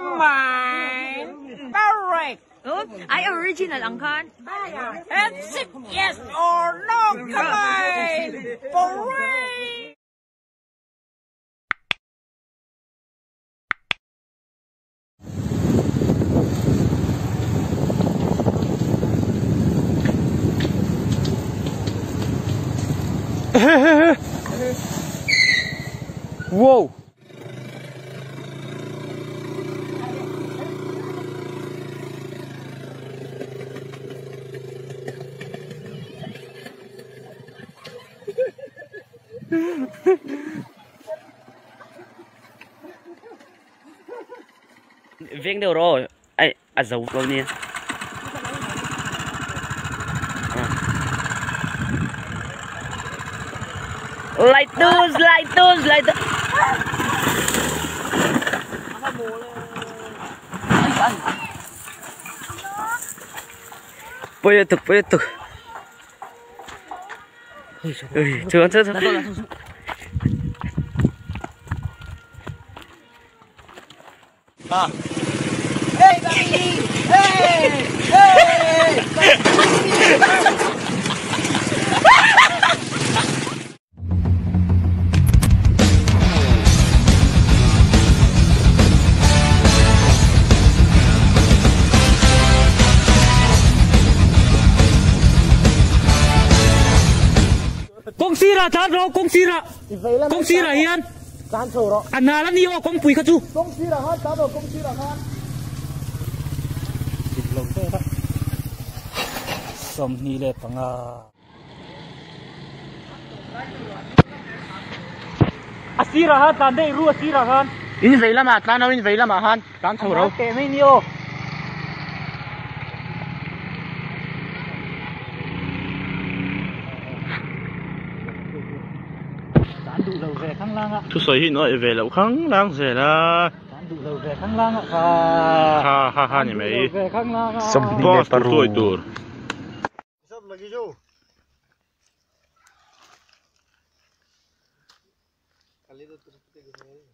Mine. Correct. Oh, ay original angkan. It's yes or no, combine. Correct. Wow. Viên đều rồi, ai giấu lâu nè. Lại tuz. Puetuk. Chưa. Hey, baby. Hey. Công sira chat ro công sira hian Can sổ đó. anh nào lắm nhiều công pui khát chu Công si là hết, cháu rồi công si là hết. lồng thế đó sông ni lệ bằng sira han tan đây ru sira han In vậy là mà tan đâu in vậy là mà han tan thầu đâu. kệ mấy nhiều đủ dầu về khang lang ạ. Thu soi hi nói về lẩu khang lang rồi là. Đủ dầu về khang lang ạ. Ha nhỉ mày. Về khang lang ạ. Boss tuổi tuổi. Sắp lagi jo. Kali itu terus kita gini.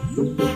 Thank you.